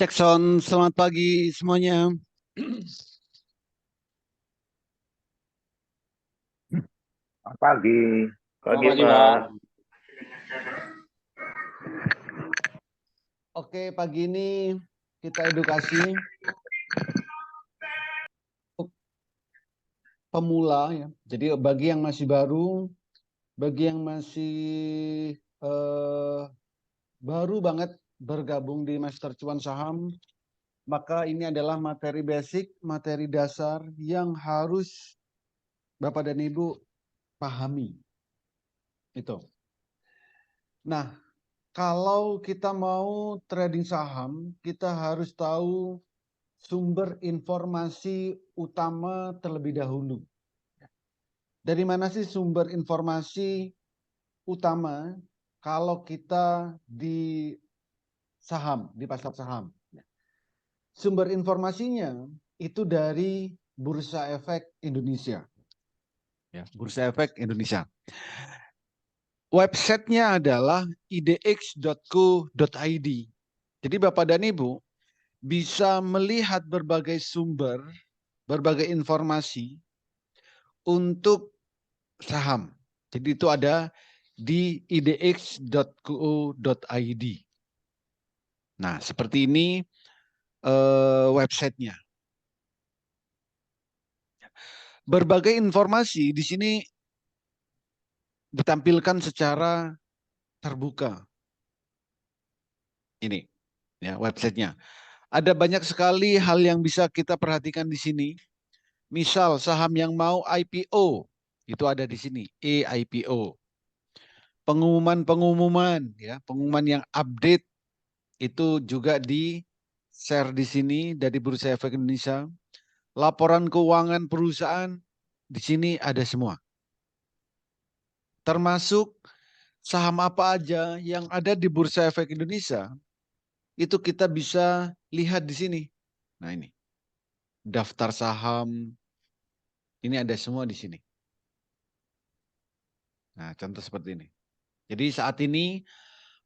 Cek sound, selamat pagi semuanya. Pagi, pagi Selamat pagi, Pak. Pak. Oke, pagi ini kita edukasi untuk pemula ya. Jadi bagi yang masih baru, bagi yang masih eh, baru banget bergabung di Master Cuan Saham, maka ini adalah materi basic, materi dasar yang harus Bapak dan Ibu pahami. Itu. Nah, kalau kita mau trading saham, kita harus tahu sumber informasi utama terlebih dahulu. Dari mana sih sumber informasi utama kalau kita di saham, di pasar saham? Sumber informasinya itu dari Bursa Efek Indonesia. Ya, Bursa Efek Indonesia. Websitenya adalah idx.co.id. Jadi Bapak dan Ibu bisa melihat berbagai sumber, berbagai informasi untuk saham. Jadi itu ada di idx.co.id. Nah, seperti ini websitenya. Berbagai informasi di sini ditampilkan secara terbuka. Ini ya websitenya. Ada banyak sekali hal yang bisa kita perhatikan di sini. Misal saham yang mau IPO itu ada di sini, e-IPO. Pengumuman-pengumuman ya, pengumuman yang update itu juga di share di sini dari Bursa Efek Indonesia. Laporan keuangan perusahaan di sini ada semua. Termasuk saham apa aja yang ada di Bursa Efek Indonesia itu kita bisa lihat di sini. Nah ini daftar saham ini ada semua di sini. Nah contoh seperti ini. Jadi saat ini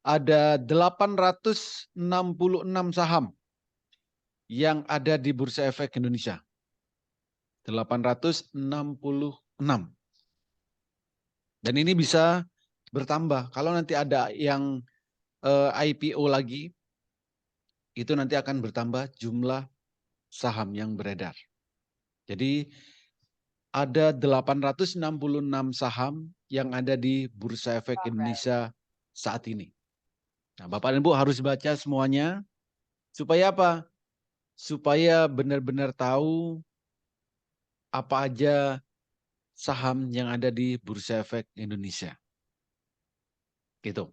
ada 866 saham yang ada di Bursa Efek Indonesia. 866. Dan ini bisa bertambah. Kalau nanti ada yang IPO lagi, itu nanti akan bertambah jumlah saham yang beredar. Jadi ada 866 saham yang ada di Bursa Efek Indonesia saat ini. Nah, Bapak dan Ibu harus baca semuanya. Supaya apa? Supaya benar-benar tahu apa aja saham yang ada di Bursa Efek Indonesia. Gitu.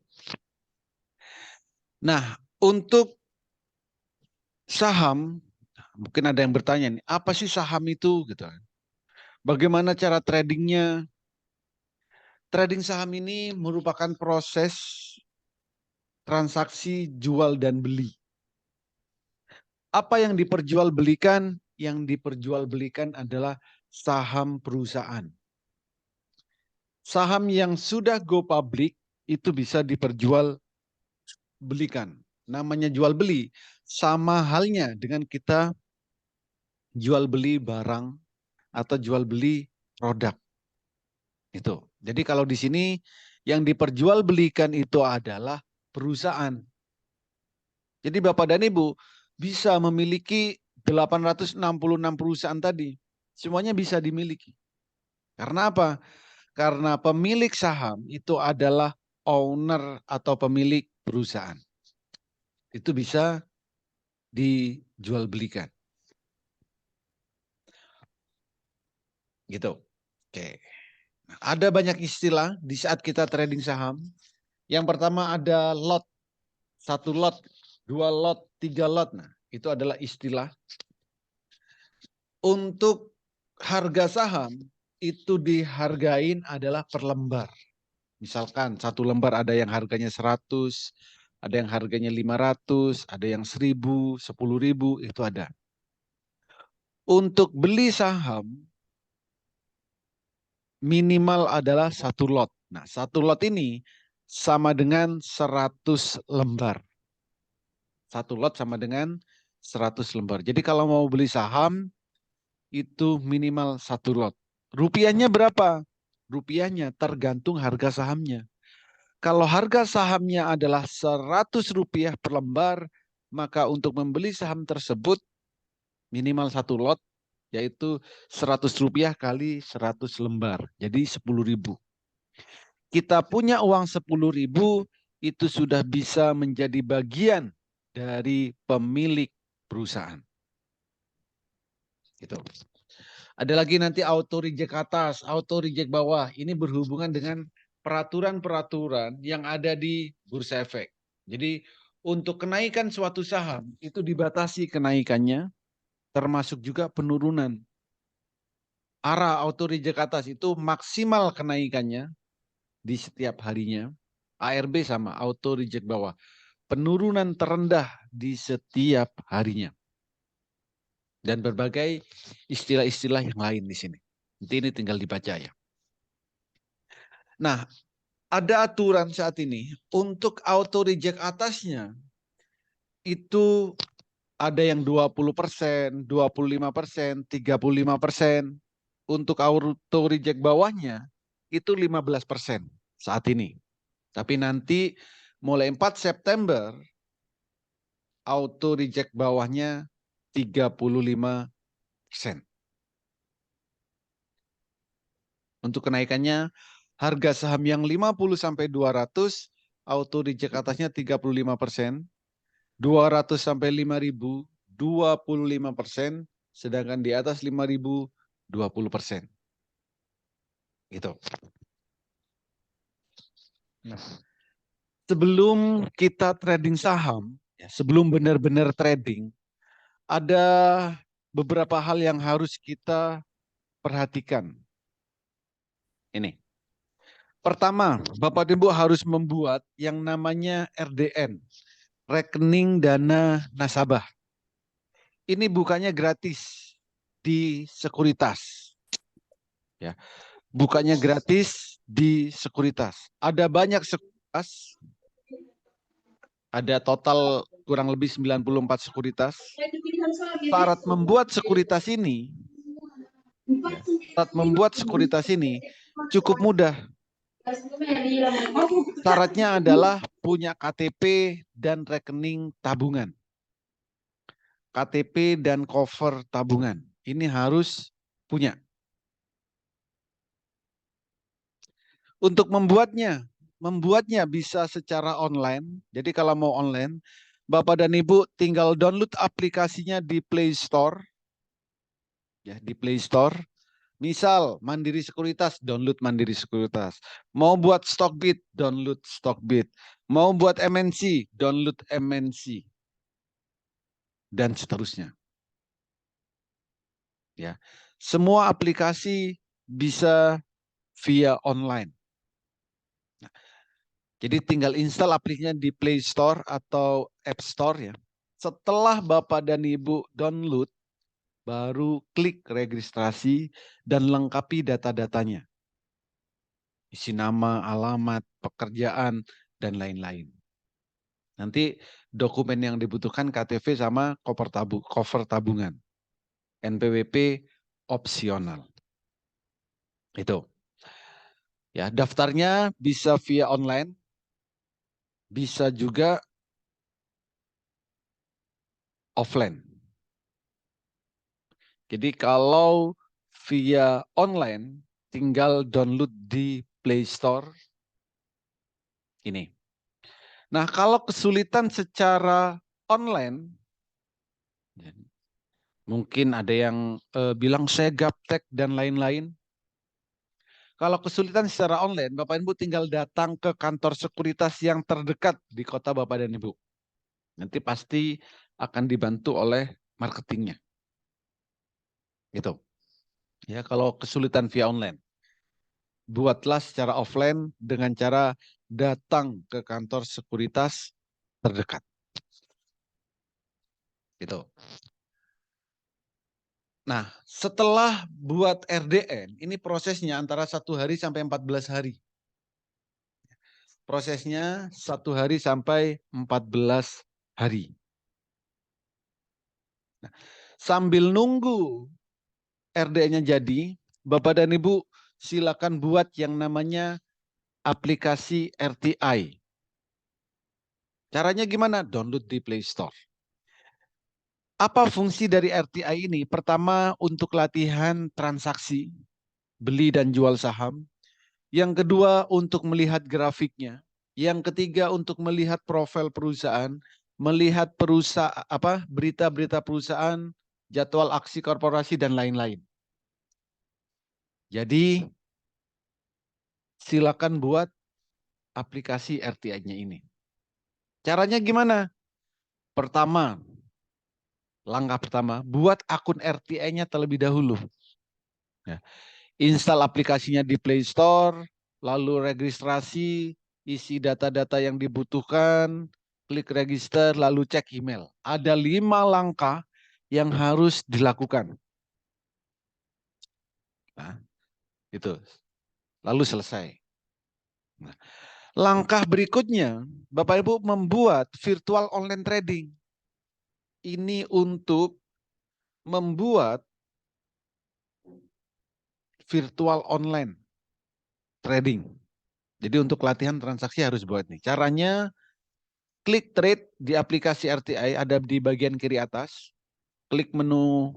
Nah, untuk saham, mungkin ada yang bertanya nih, apa sih saham itu? Gitu. Bagaimana cara tradingnya? Trading saham ini merupakan proses transaksi jual dan beli. Apa yang diperjualbelikan? Yang diperjualbelikan adalah saham perusahaan. Saham yang sudah go public itu bisa diperjualbelikan. Namanya jual beli, sama halnya dengan kita jual beli barang atau jual beli produk. Itu. Jadi kalau di sini yang diperjualbelikan itu adalah perusahaan. Jadi Bapak dan Ibu bisa memiliki 866 perusahaan tadi. Semuanya bisa dimiliki. Karena apa? Karena pemilik saham itu adalah owner atau pemilik perusahaan. Itu bisa dijual belikan. Gitu. Oke. Ada banyak istilah di saat kita trading saham. Yang pertama ada lot. 1 lot, 2 lot, 3 lot. Nah, itu adalah istilah. Untuk harga saham itu dihargain adalah per lembar. Misalkan 1 lembar ada yang harganya 100, ada yang harganya 500, ada yang 1000, 10.000, itu ada. Untuk beli saham minimal adalah 1 lot. Nah, 1 lot ini sama dengan 100 lembar. Satu lot sama dengan 100 lembar. Jadi kalau mau beli saham, itu minimal satu lot. Rupiahnya berapa? Rupiahnya tergantung harga sahamnya. Kalau harga sahamnya adalah 100 rupiah per lembar, maka untuk membeli saham tersebut minimal satu lot, yaitu 100 rupiah kali 100 lembar. Jadi 10.000. Kita punya uang 10.000, itu sudah bisa menjadi bagian dari pemilik perusahaan. Gitu. Ada lagi nanti auto reject atas, auto reject bawah. Ini berhubungan dengan peraturan-peraturan yang ada di Bursa Efek. Jadi untuk kenaikan suatu saham itu dibatasi kenaikannya, termasuk juga penurunan. Arah auto reject atas itu maksimal kenaikannya di setiap harinya. ARB sama auto reject bawah. Penurunan terendah di setiap harinya. Dan berbagai istilah-istilah yang lain di sini. Nanti ini tinggal dibaca ya. Nah, ada aturan saat ini untuk auto reject atasnya itu ada yang 20%, 25%, 35%. Untuk auto reject bawahnya itu 15% saat ini. Tapi nanti mulai 4 September auto reject bawahnya 35%. Untuk kenaikannya, harga saham yang 50 sampai 200, auto reject atasnya 35%, 200 sampai 5.000, 25%, sedangkan di atas 5.000, 20%. Gitu. Nah, sebelum kita trading saham, sebelum benar-benar trading, ada beberapa hal yang harus kita perhatikan. Ini. Pertama, Bapak dan Ibu harus membuat yang namanya RDN, rekening dana nasabah. Ini bukannya gratis di sekuritas. Ya, bukannya gratis di sekuritas. Ada banyak sekuritas. Ada total kurang lebih 94 sekuritas. Syarat membuat sekuritas ini, cukup mudah. Syaratnya adalah punya KTP dan rekening tabungan. KTP dan cover tabungan. Ini harus punya. Untuk membuatnya bisa secara online. Jadi kalau mau online, Bapak dan Ibu tinggal download aplikasinya di Play Store. Ya, di Play Store. Misal Mandiri Sekuritas, download Mandiri Sekuritas. Mau buat Stockbit, download Stockbit. Mau buat MNC, download MNC. Dan seterusnya. Ya. Semua aplikasi bisa via online. Nah, jadi tinggal install aplikasinya di Play Store atau App Store ya. Setelah Bapak dan Ibu download, baru klik registrasi dan lengkapi data-datanya. Isi nama, alamat, pekerjaan, dan lain-lain. Nanti dokumen yang dibutuhkan KTP sama cover tabungan. NPWP opsional. Itu. Ya, daftarnya bisa via online, bisa juga offline. Jadi kalau via online, tinggal download di Play Store. Ini. Nah, kalau kesulitan secara online, mungkin ada yang bilang saya gaptek dan lain-lain. Kalau kesulitan secara online, Bapak Ibu tinggal datang ke kantor sekuritas yang terdekat di kota Bapak dan Ibu. Nanti pasti akan dibantu oleh marketingnya. Gitu. Ya, kalau kesulitan via online, buatlah secara offline dengan cara datang ke kantor sekuritas terdekat. Gitu. Nah, setelah buat RDN, ini prosesnya antara 1 hari sampai 14 hari. Prosesnya 1 hari sampai 14 hari. Nah, sambil nunggu RDA-nya jadi, Bapak dan Ibu silakan buat yang namanya aplikasi RTI. Caranya gimana? Download di Play Store. Apa fungsi dari RTI ini? Pertama, untuk latihan transaksi, beli dan jual saham. Yang kedua, untuk melihat grafiknya. Yang ketiga, untuk melihat profil perusahaan, melihat berita-berita perusahaan, jadwal aksi korporasi, dan lain-lain. Jadi, silakan buat aplikasi RTI-nya ini. Caranya gimana? Pertama, langkah pertama, buat akun RTI-nya terlebih dahulu. Ya. Install aplikasinya di Play Store, lalu registrasi, isi data-data yang dibutuhkan, klik register, lalu cek email. Ada 5 langkah yang harus dilakukan. Nah, itu. Lalu selesai. Nah, langkah berikutnya, Bapak Ibu membuat virtual online trading. Ini untuk membuat virtual online trading. Jadi untuk latihan transaksi harus buat nih. Caranya klik trade di aplikasi RTI, ada di bagian kiri atas. Klik menu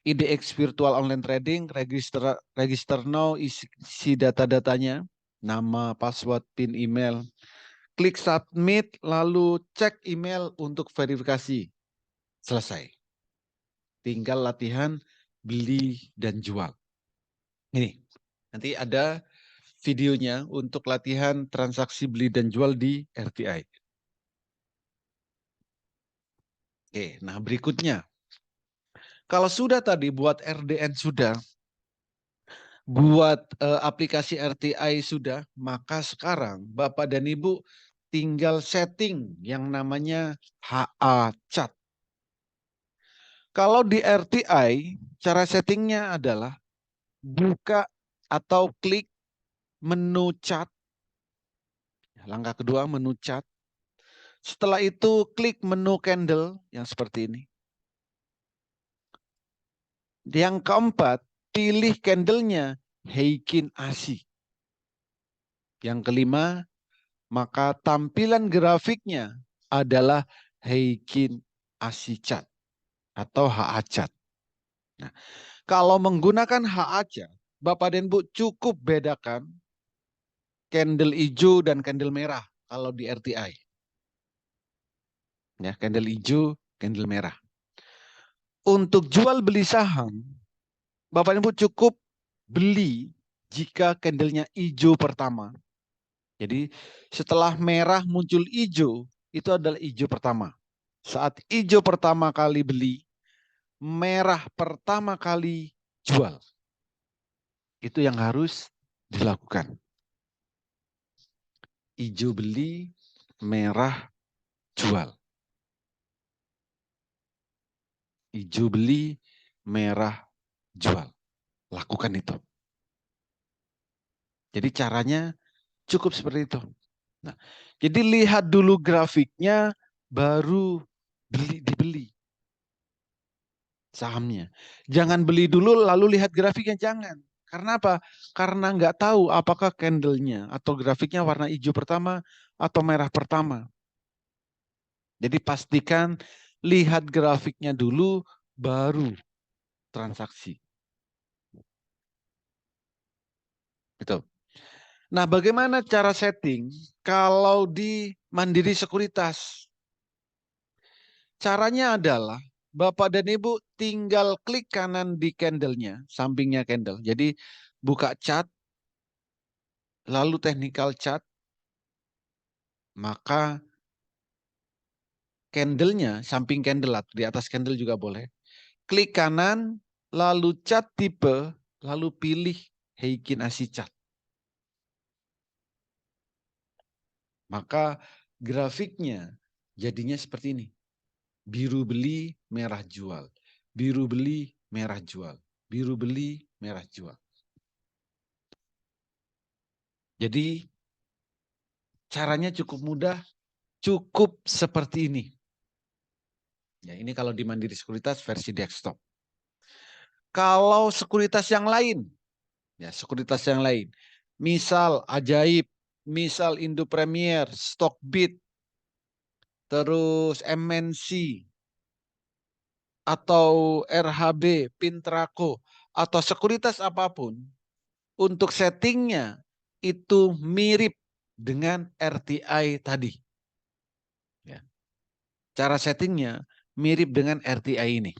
IDX Virtual Online Trading, register now, isi data-datanya, nama, password, PIN, email. Klik submit, lalu cek email untuk verifikasi. Selesai. Tinggal latihan beli dan jual. Ini, nanti ada videonya untuk latihan transaksi beli dan jual di RTI. Oke, nah berikutnya. Kalau sudah tadi buat RDN sudah, buat aplikasi RTI sudah, maka sekarang Bapak dan Ibu tinggal setting yang namanya HA Chat. Kalau di RTI, cara settingnya adalah buka atau klik menu chat. Langkah kedua menu chat. Setelah itu klik menu candle yang seperti ini. Yang keempat, pilih candlenya Heikin Ashi. Yang kelima, maka tampilan grafiknya adalah Heikin Ashi Chart atau HA Chart. Nah, kalau menggunakan HA Chart, Bapak dan Bu cukup bedakan candle hijau dan candle merah kalau di RTI. Ya, candle hijau, candle merah. Untuk jual beli saham, Bapak dan Bu cukup beli jika candlenya hijau pertama. Jadi setelah merah muncul hijau, itu adalah hijau pertama. Saat hijau pertama kali beli, merah pertama kali jual. Itu yang harus dilakukan. Hijau beli, merah jual. Hijau beli, merah jual. Lakukan itu. Jadi caranya cukup seperti itu. Nah, jadi lihat dulu grafiknya, baru dibeli sahamnya. Jangan beli dulu lalu lihat grafiknya, jangan. Karena apa? Karena nggak tahu apakah candlenya atau grafiknya warna hijau pertama atau merah pertama. Jadi pastikan lihat grafiknya dulu baru transaksi. Gitu. Nah, bagaimana cara setting kalau di Mandiri Sekuritas? Caranya adalah Bapak dan Ibu tinggal klik kanan di candlenya, sampingnya candle. Jadi buka chart, lalu technical chart, maka candlenya, samping candle di atas candle juga boleh. Klik kanan, lalu chart tipe, lalu pilih Heikin Ashi Chart. Maka grafiknya jadinya seperti ini. Biru beli, merah jual. Biru beli, merah jual. Biru beli, merah jual. Jadi caranya cukup mudah, cukup seperti ini. Ya, ini kalau di Mandiri Sekuritas versi desktop. Kalau sekuritas yang lain, ya sekuritas yang lain, misal Ajaib, misal Indo Premier, Stockbit, terus MNC, atau RHB, Pintraco, atau sekuritas apapun, untuk settingnya itu mirip dengan RTI tadi. Ya. Cara settingnya mirip dengan RTI ini.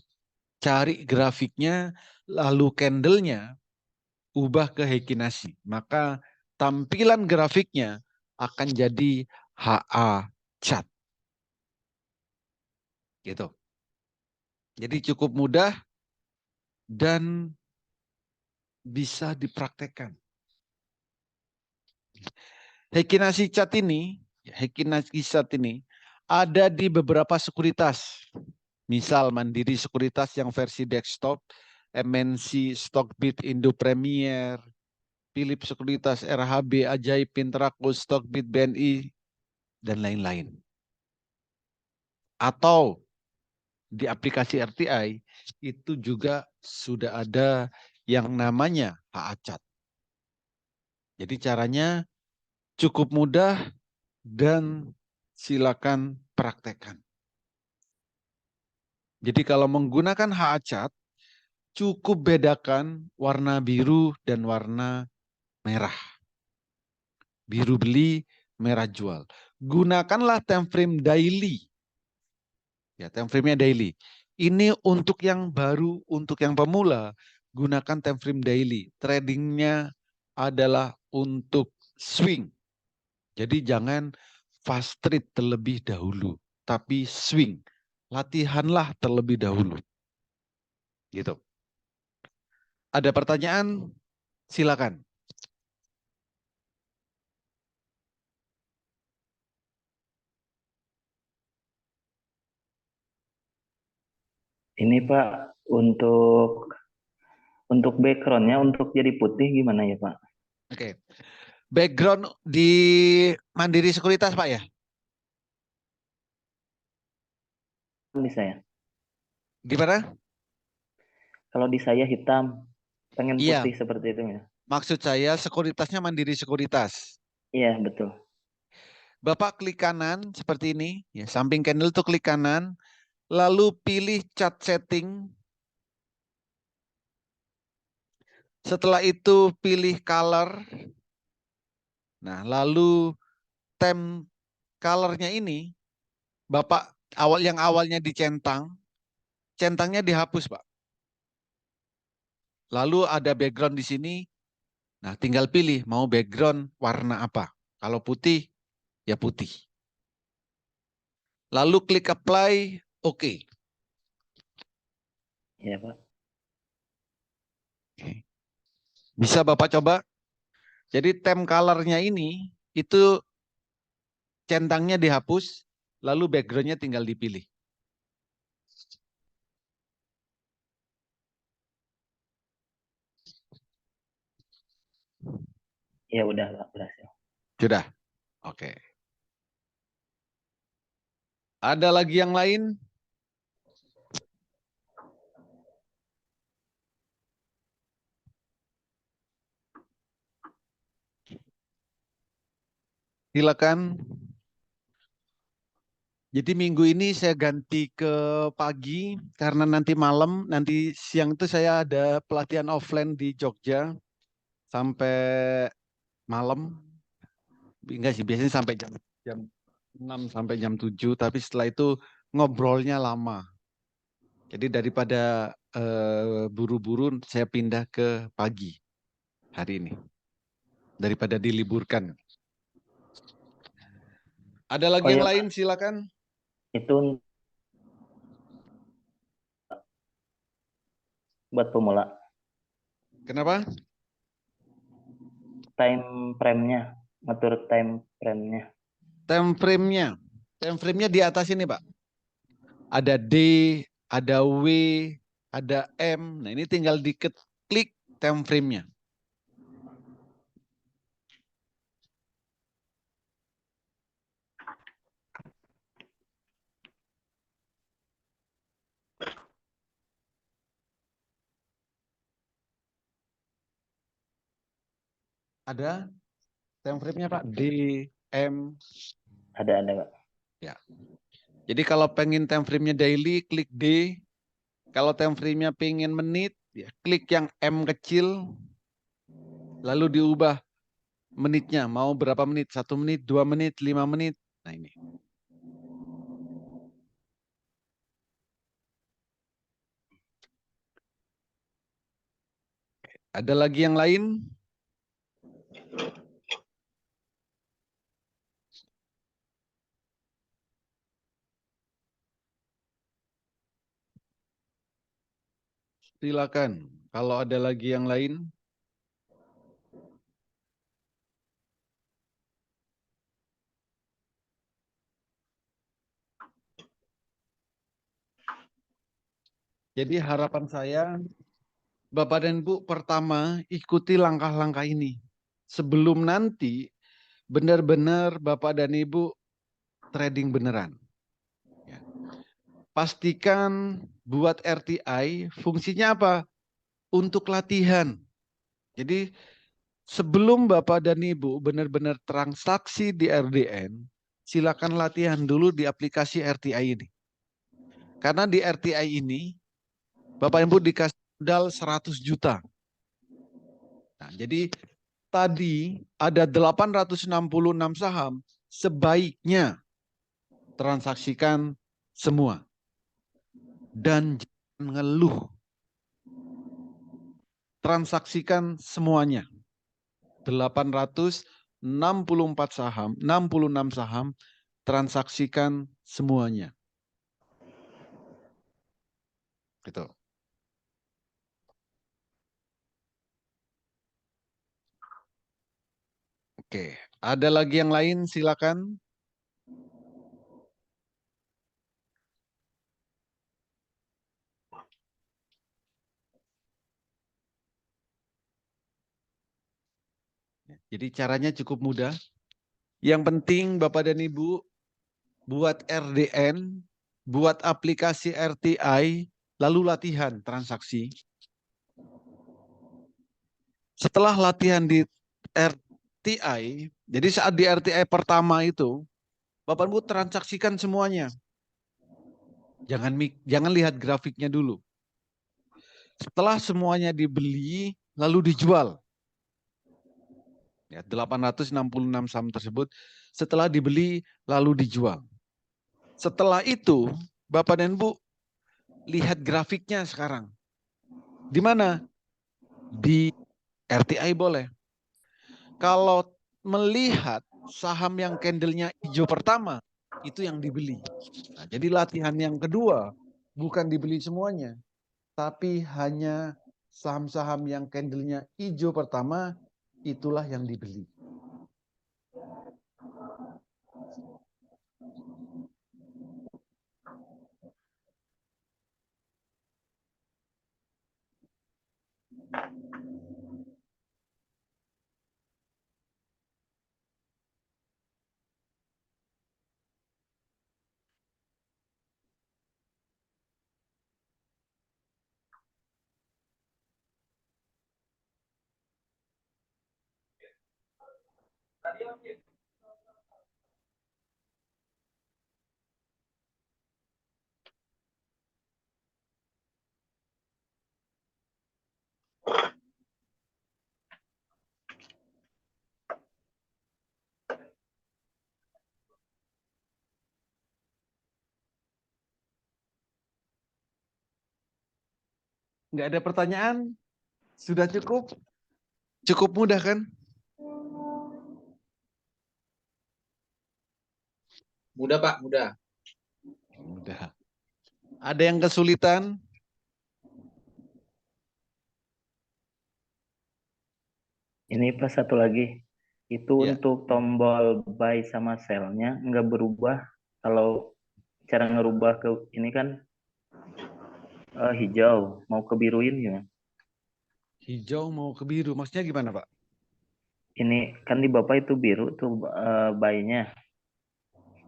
Cari grafiknya, lalu candlenya, ubah ke Heikinasi. Maka tampilan grafiknya akan jadi HA chart. Gitu. Jadi cukup mudah dan bisa dipraktekkan. Heikinasi chart ini, ada di beberapa sekuritas. Misal Mandiri Sekuritas yang versi desktop, MNC, Stockbit, Indo Premier, Philips Sekuritas, RHB, Ajaib, Pintraco, Stockbit, BNI, dan lain-lain. Atau di aplikasi RTI itu juga sudah ada yang namanya HACAT. Jadi caranya cukup mudah dan silakan praktekkan. Jadi kalau menggunakan HACAT, cukup bedakan warna biru dan warna merah. Biru beli, merah jual. Gunakanlah time frame daily. Ya, time frame-nya daily. Ini untuk yang baru, untuk yang pemula, gunakan time frame daily. Tradingnya adalah untuk swing. Jadi jangan fast trade terlebih dahulu, tapi swing. Latihanlah terlebih dahulu. Gitu. Ada pertanyaan? Silakan. Ini Pak, untuk backgroundnya untuk jadi putih gimana ya Pak? Oke. Background di Mandiri Sekuritas, Pak ya? Di saya. Gimana? Kalau di saya hitam, pengen Iya, putih seperti itu ya. maksud saya sekuritasnya Mandiri Sekuritas. Iya betul. Bapak klik kanan seperti ini, ya, samping candle tuh klik kanan, lalu pilih chart setting. Setelah itu pilih color. Nah, lalu tem colornya ini, Bapak yang awalnya dicentang, centangnya dihapus, Pak. Lalu ada background di sini. Nah, tinggal pilih mau background warna apa. Kalau putih, ya putih. Lalu klik apply, oke. Iya Pak. Bisa Bapak coba. Jadi tem colornya ini itu centangnya dihapus, lalu backgroundnya tinggal dipilih. Iya udah Pak, berhasil. Sudah? Oke. Ada lagi yang lain? Silakan. Jadi minggu ini saya ganti ke pagi karena nanti malam, nanti siang itu saya ada pelatihan offline di Jogja sampai malam. Enggak sih, biasanya sampai jam 6 sampai jam 7, tapi setelah itu ngobrolnya lama. Jadi daripada buru-buru saya pindah ke pagi hari ini. Daripada diliburkan. Ada Oh lagi yang iya Pak, lain silakan. itu buat pemula. Kenapa? Time frame-nya, ngatur time frame-nya. Time frame-nya. Time frame-nya di atas ini, Pak. Ada D, ada W, ada M. Nah, ini tinggal diklik time frame-nya. Ada time frame-nya Pak? D, M. Ada Pak. Ya. Jadi kalau pengen time frame-nya daily, klik D. Kalau time frame-nya pengen menit, ya klik yang M kecil, lalu diubah menitnya. Mau berapa menit? 1 menit, 2 menit, 5 menit. Nah ini. Ada lagi yang lain? Silakan. Kalau ada lagi yang lain. Jadi harapan saya, Bapak dan Ibu, pertama ikuti langkah-langkah ini. Sebelum nanti benar-benar Bapak dan Ibu trading beneran. Ya. Pastikan buat RTI fungsinya apa? Untuk latihan. Jadi sebelum Bapak dan Ibu benar-benar transaksi di RDN, silakan latihan dulu di aplikasi RTI ini. Karena di RTI ini, Bapak Ibu dikasih modal 100 juta. Nah, jadi tadi ada 866 saham, sebaiknya transaksikan semua. Dan jangan ngeluh. Transaksikan semuanya. 864 saham, 66 saham, transaksikan semuanya. Gitu. Oke, ada lagi yang lain silakan. Jadi caranya cukup mudah. Yang penting Bapak dan Ibu buat RDN, buat aplikasi RTI, lalu latihan transaksi. Setelah latihan di RTI, jadi saat di RTI pertama itu, Bapak Ibu transaksikan semuanya. Jangan lihat grafiknya dulu. Setelah semuanya dibeli, lalu dijual. Ya, 866 saham tersebut setelah dibeli, lalu dijual. Setelah itu, Bapak dan Ibu lihat grafiknya sekarang. Di mana? Di RTI boleh. Kalau melihat saham yang candlenya hijau pertama, itu yang dibeli. Nah, jadi latihan yang kedua, bukan dibeli semuanya, tapi hanya saham-saham yang candlenya hijau pertama, itulah yang dibeli. Nggak ada pertanyaan? Sudah cukup? Cukup mudah kan? Mudah Pak, mudah. Mudah. Ada yang kesulitan? Ini pas satu lagi. Itu Ya. untuk tombol buy sama sell-nya nggak berubah. Kalau cara ngerubah ke ini kan hijau, mau ke biruin gimana? Hijau mau ke biru. Maksudnya gimana, Pak? Ini kan di Bapak itu biru tuh buy-nya.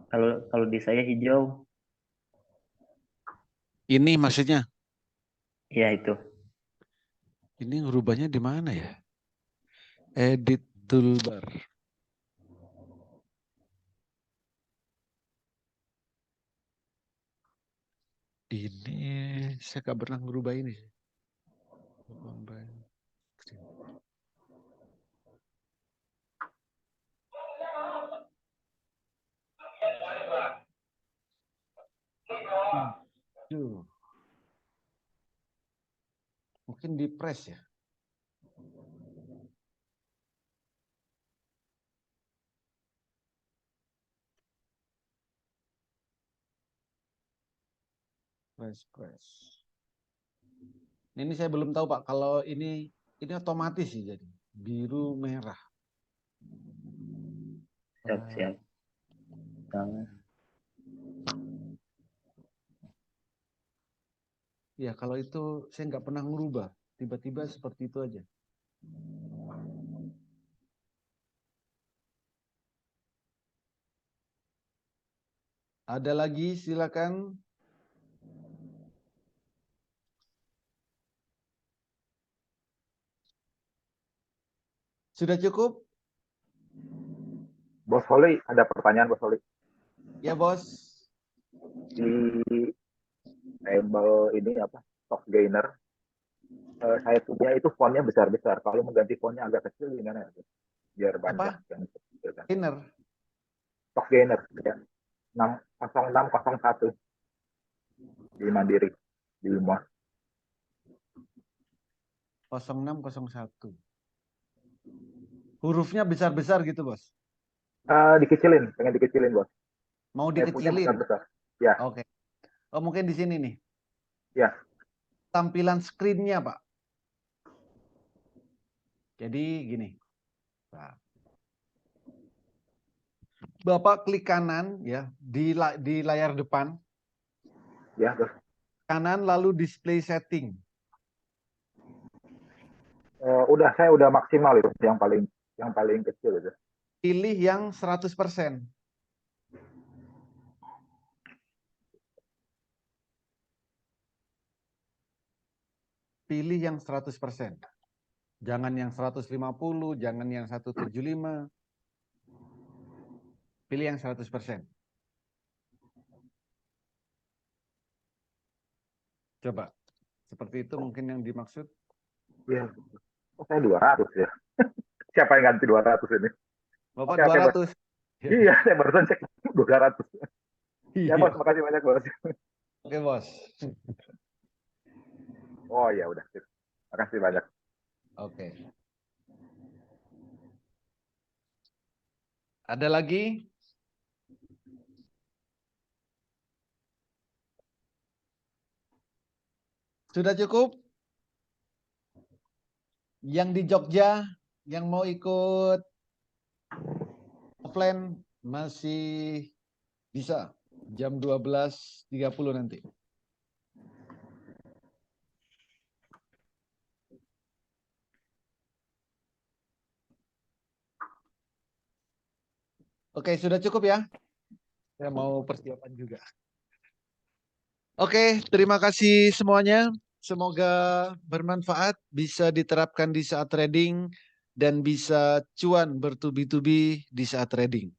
Kalau di saya hijau, Ini maksudnya. ya itu. Ini ngerubahnya di mana ya? Edit toolbar. Ini saya nggak pernah merubah ini. Tuh. Mungkin di press ya. Press. Ini saya belum tahu Pak, kalau ini otomatis sih jadi biru merah. Siap. Nah, Ya kalau itu saya nggak pernah merubah, tiba-tiba seperti itu aja. Ada lagi silakan. Sudah cukup? Bos Holi, ada pertanyaan Bos Holi. Ya bos. Di label ini apa? Stock gainer. Saya punya itu fontnya besar-besar. Kalau mengganti fontnya agak kecil gimana? Biar banyak yang kecil kan. Gainer. Stock gainer ya. 0601 di Mandiri di MOS. 0601. Hurufnya besar-besar gitu bos? Dikecilin, pengen dikecilin bos. Mau Saya punya dikecilin? besar-besar. Ya. Oke. Oh mungkin di sini nih. Ya. Tampilan screen-nya Pak. Jadi gini. Nah. Bapak klik kanan ya di layar depan. Ya, bos. Kanan lalu display setting. Saya udah maksimal itu yang paling kecil itu. Pilih yang 100%. Pilih yang 100%. Jangan yang 150, jangan yang 175. Pilih yang 100%. Coba. Seperti itu mungkin yang dimaksud. Iya. Saya 200 ya. Siapa yang ganti 200 ini? Bapak Oke, 200. Iya, saya barusan cek 200. Ya bos, Iya. makasih banyak bos. Oke bos. Oh ya udah, makasih banyak. Oke. Ada lagi? Sudah cukup? Yang di Jogja, yang mau ikut offline masih bisa. Jam 12.30 nanti. Oke, sudah cukup ya? Saya mau persiapan juga. Oke, terima kasih semuanya. Semoga bermanfaat, bisa diterapkan di saat trading, dan bisa cuan bertubi-tubi di saat trading.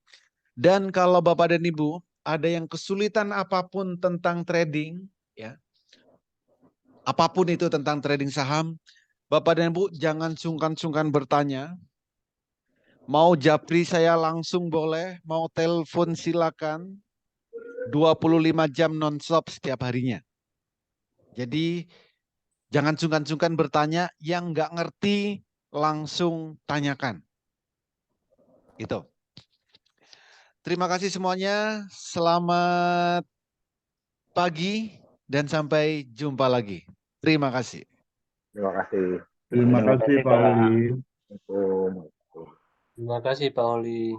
Dan kalau Bapak dan Ibu ada yang kesulitan apapun tentang trading, ya, apapun itu tentang trading saham, Bapak dan Ibu jangan sungkan-sungkan bertanya. Mau japri saya langsung boleh, mau telepon silakan. 25 jam non-stop setiap harinya. Jadi jangan sungkan-sungkan bertanya, yang nggak ngerti langsung tanyakan. Itu. Terima kasih semuanya. Selamat pagi dan sampai jumpa lagi. Terima kasih. Terima kasih. Terima kasih Pak Oli. Assalamualaikum. Terima kasih Pak Oli.